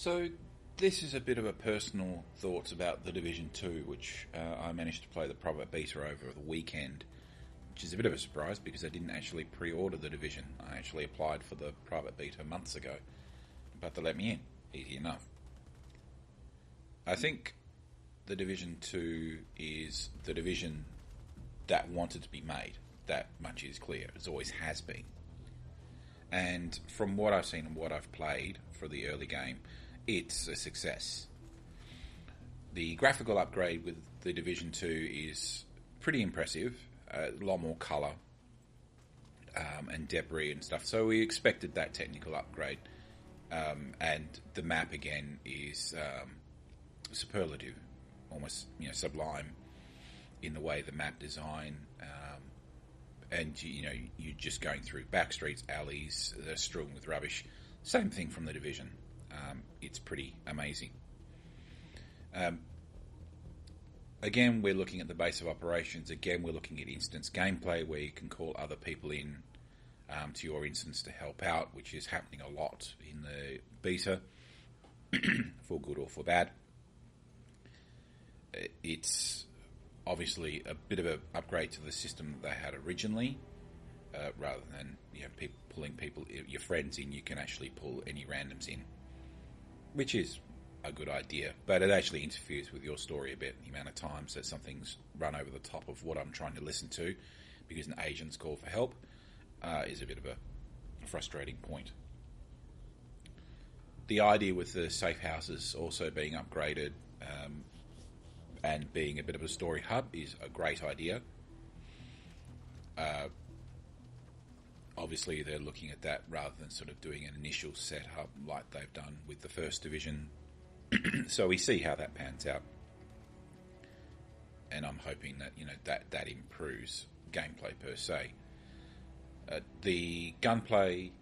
So this is a bit of a personal thoughts about The Division 2, which I managed to play the private beta over the weekend, which is a bit of a surprise because I didn't actually pre-order The Division. I actually applied for the private beta months ago, but they let me in. Easy enough. I think The Division 2 is the Division that wanted to be made. That much is clear. It always has been. And from what I've seen and what I've played for the early game, it's a success. The graphical upgrade with The Division 2 is pretty impressive. A lot more colour and debris and stuff. So we expected that technical upgrade. And the map again is superlative, almost sublime in the way the map design. And you're just going through back streets, alleys that are strewn with rubbish. Same thing from The Division. It's pretty amazing. Again, we're looking at the base of operations. Again, we're looking at instance gameplay where you can call other people in to your instance to help out, which is happening a lot in the beta, for good or for bad. It's obviously a bit of an upgrade to the system that they had originally. Rather than pulling people, your friends in, you can actually pull any randoms in, which is a good idea, but it actually interferes with your story a bit. The amount of times that something's run over the top of what I'm trying to listen to because an agent's call for help is a bit of a frustrating point. The idea with the safe houses also being upgraded and being a bit of a story hub is a great idea. Obviously, they're looking at that rather than sort of doing an initial setup like they've done with the First Division. So we see how that pans out, and I'm hoping that that improves gameplay per se. The gunplay,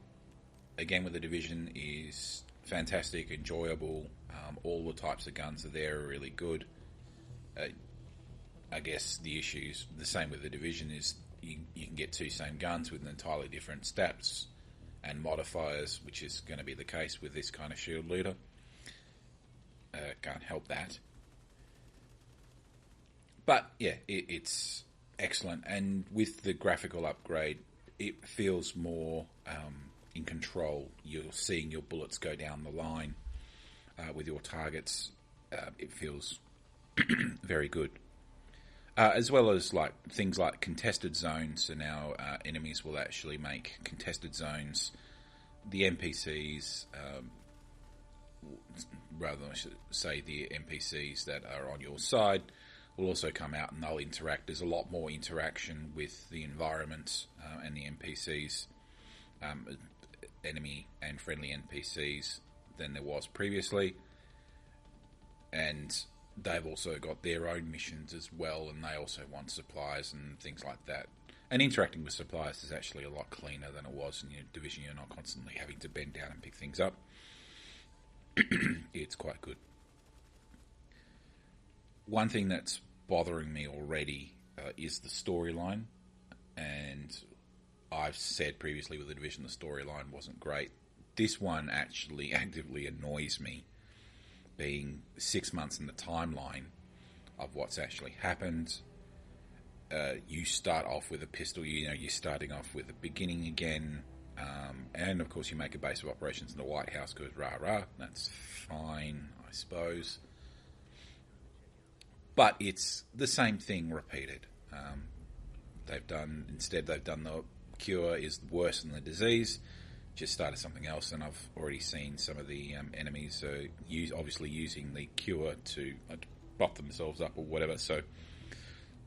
again with the Division, is fantastic, enjoyable. All the types of guns are there are really good. I guess the issues, the same with the Division, is you can get two same guns with entirely different stats and modifiers, which is going to be the case with this kind of shield leader. Can't help that. But yeah, it's excellent, and with the graphical upgrade, it feels more in control. You're seeing your bullets go down the line with your targets. It feels very good. As well as things like contested zones, so now enemies will actually make contested zones. The NPCs, rather than I should say the NPCs that are on your side, will also come out and they'll interact. There's a lot more interaction with the environment and the NPCs, enemy and friendly NPCs, than there was previously. And they've also got their own missions as well, and they also want supplies and things like that. And interacting with suppliers is actually a lot cleaner than it was in your Division. You're not constantly having to bend down and pick things up. It's quite good. One thing that's bothering me already is the storyline, and I've said previously with the Division the storyline wasn't great. This one actually actively annoys me, being 6 months in the timeline of what's actually happened. You start off with a pistol, you're starting off with the beginning again, and of course you make a base of operations and the White House goes rah-rah. That's fine, I suppose. But it's the same thing repeated. They've done the cure is worse than the disease. Just started something else, and I've already seen some of the enemies obviously using the cure to prop themselves up or whatever, so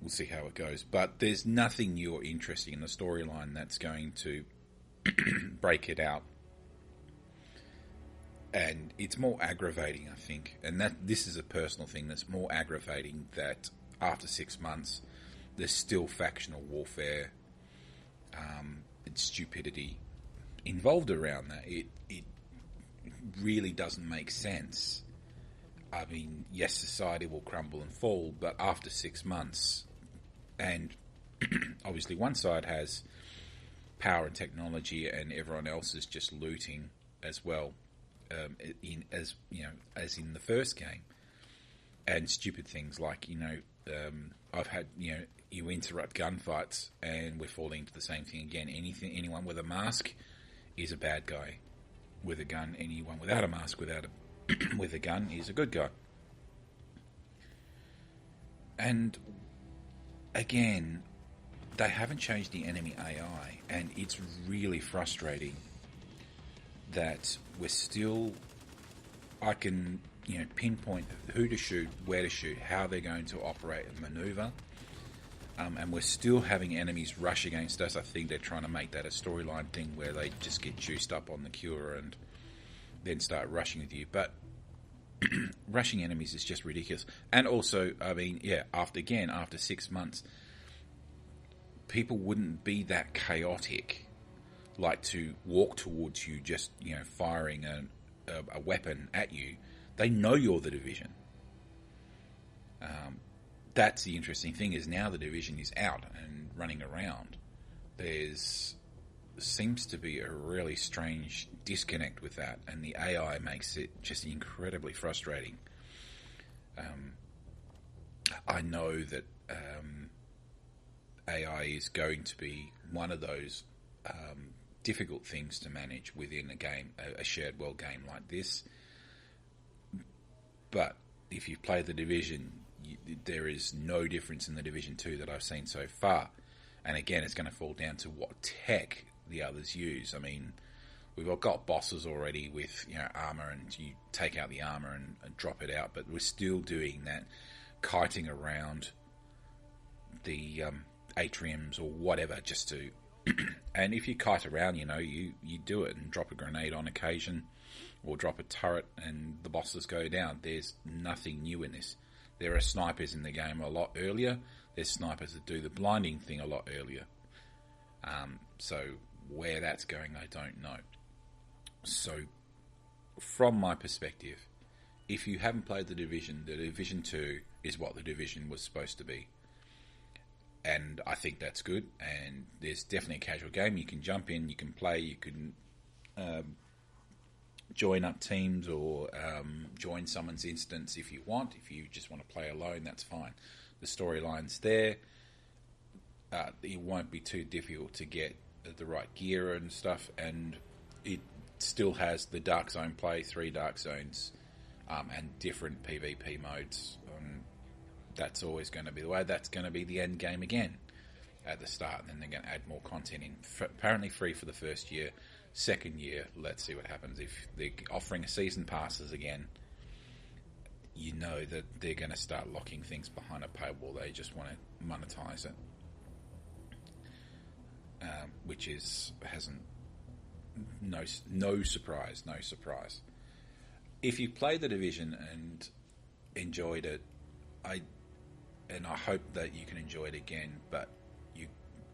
we'll see how it goes. But there's nothing new or interesting in the storyline that's going to break it out. And it's more aggravating, I think, and this is a personal thing that's more aggravating, that after 6 months there's still factional warfare and stupidity involved around that. It really doesn't make sense. I mean, yes, society will crumble and fall, but after 6 months, and obviously one side has power and technology and everyone else is just looting as well. in as in the first game, and stupid things like I've had you interrupt gunfights, and we're falling into the same thing again. Anyone with a mask is a bad guy with a gun. Anyone without a mask with a gun is a good guy. And again, they haven't changed the enemy AI, and it's really frustrating that we're still. I can pinpoint who to shoot, where to shoot, how they're going to operate and maneuver. And we're still having enemies rush against us. I think they're trying to make that a storyline thing where they just get juiced up on the cure and then start rushing with you. But rushing enemies is just ridiculous. And also, I mean, after 6 months, people wouldn't be that chaotic, like to walk towards you just, firing a weapon at you. They know you're the Division. That's the interesting thing, is now the Division is out and running around. Seems to be a really strange disconnect with that, and the AI makes it just incredibly frustrating. I know that AI is going to be one of those difficult things to manage within a game, a shared world game like this. But if you've played the Division, there is no difference in the Division 2 that I've seen so far. And again, it's going to fall down to what tech the others use. I mean, we've all got bosses already with armor, and you take out the armor and drop it out, but we're still doing that kiting around the atriums or whatever just to. And if you kite around, you do it and drop a grenade on occasion, or drop a turret and the bosses go down. There's nothing new in this. There are snipers in the game a lot earlier. There's snipers that do the blinding thing a lot earlier. So where that's going, I don't know. So from my perspective, if you haven't played the Division 2 is what the Division was supposed to be. And I think that's good. And there's definitely a casual game. You can jump in, you can play, you can join up teams or join someone's instance if you want. If you just want to play alone, that's fine. The storyline's there. It won't be too difficult to get the right gear and stuff, and it still has the Dark Zone play, 3 Dark Zones, and different PvP modes. That's always going to be the way. That's going to be the end game again at the start, and then they're going to add more content in. Apparently free for the first year. Second year, let's see what happens. If they're offering season passes again, you know that they're going to start locking things behind a paywall. They just want to monetize it, which hasn't no surprise. If you played the Division and enjoyed it, I hope that you can enjoy it again. But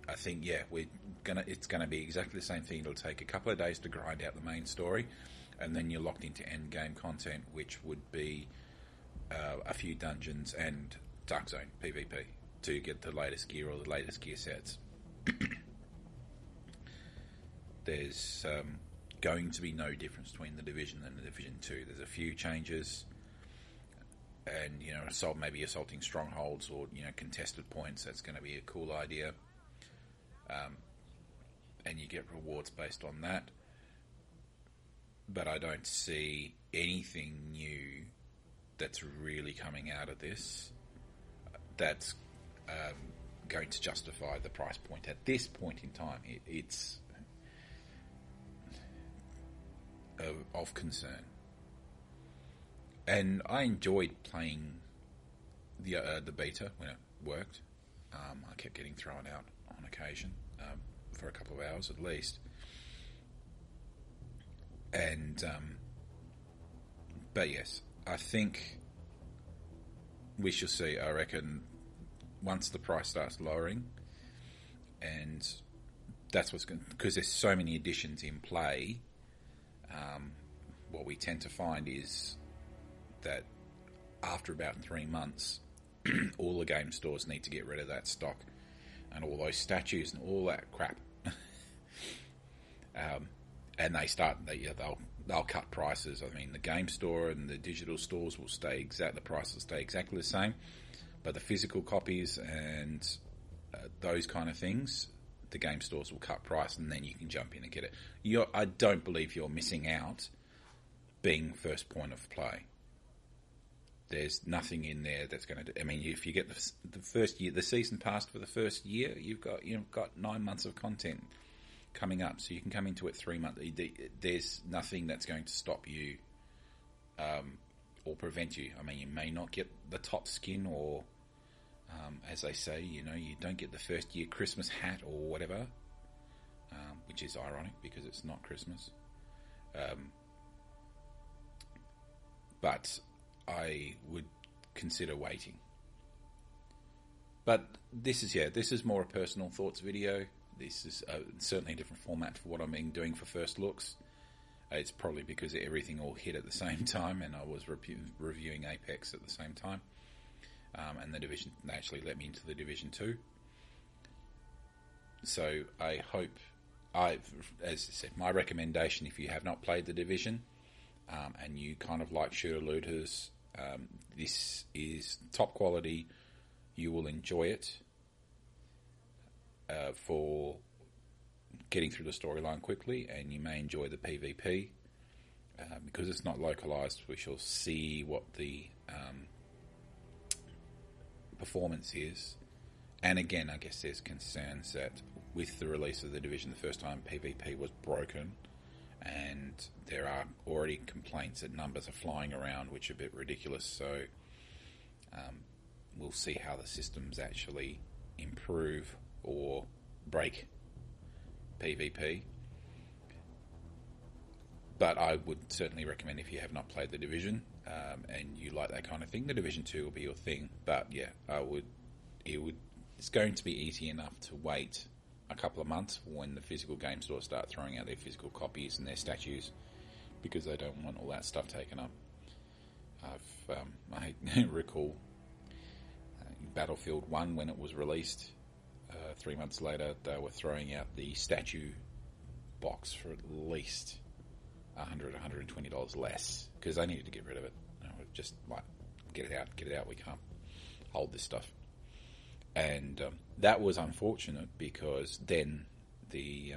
I think it's gonna be exactly the same thing. It'll take a couple of days to grind out the main story, and then you're locked into end game content, which would be a few dungeons and Dark Zone PvP to get the latest gear or the latest gear sets. There's going to be no difference between the Division and the Division 2. There's a few changes, and maybe assaulting strongholds or contested points. That's going to be a cool idea. And you get rewards based on that. But I don't see anything new that's really coming out of this that's going to justify the price point at this point in time. It's of concern. And I enjoyed playing the beta when it worked. I kept getting thrown out on occasion for a couple of hours at least. And but yes, I think we shall see. I reckon once the price starts lowering, and that's what's going, because there's so many additions in play. What we tend to find is that after about 3 months, all the game stores need to get rid of that stock and all those statues and all that crap. and they'll cut prices. I mean, the game store and the digital stores will the price will stay exactly the same, but the physical copies and those kind of things, the game stores will cut price, and then you can jump in and get it. I don't believe you're missing out being first point of play. There's nothing in there that's going to. I mean, if you get the first year, the season pass for the first year, you've got 9 months of content coming up, so you can come into it 3 months. There's nothing that's going to stop you or prevent you. I mean, you may not get the top skin, or as they say, you don't get the first year Christmas hat or whatever, which is ironic because it's not Christmas. But I would consider waiting. But this is more a personal thoughts video. This is certainly a different format for what I've been doing for first looks. It's probably because everything all hit at the same time, and I was reviewing Apex at the same time. And the Division, they actually let me into the Division 2. So I hope, as I said, my recommendation, if you have not played the Division, and you kind of like shooter looters, this is top quality. You will enjoy it for getting through the storyline quickly, and you may enjoy the PvP because it's not localized. We shall see what the performance is. And again, I guess there's concerns that with the release of the Division, the first time PvP was broken, and there are already complaints that numbers are flying around, which are a bit ridiculous. So we'll see how the systems actually improve or break PvP. But I would certainly recommend, if you have not played the Division and you like that kind of thing, the Division 2 will be your thing. But yeah, it's going to be easy enough to wait a couple of months when the physical game stores start throwing out their physical copies and their statues, because they don't want all that stuff taken up. I recall Battlefield 1, when it was released, 3 months later, they were throwing out the statue box for at least $100, $120 less, because they needed to get rid of it. Just like, get it out, we can't hold this stuff. And that was unfortunate, because then the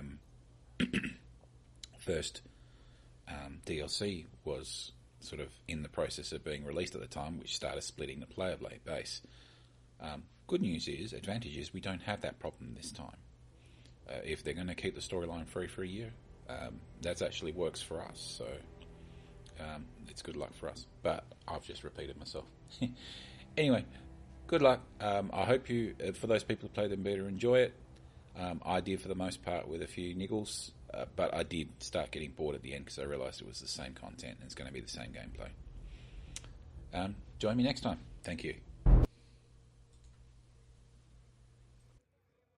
first DLC was sort of in the process of being released at the time, which started splitting the player base. Good news is, advantage is, we don't have that problem this time. If they're going to keep the storyline free for a year, that actually works for us. So it's good luck for us. But I've just repeated myself. Anyway, good luck. I hope you, for those people who play the beta, enjoy it. I did for the most part, with a few niggles, but I did start getting bored at the end because I realised it was the same content and it's going to be the same gameplay. Join me next time. Thank you.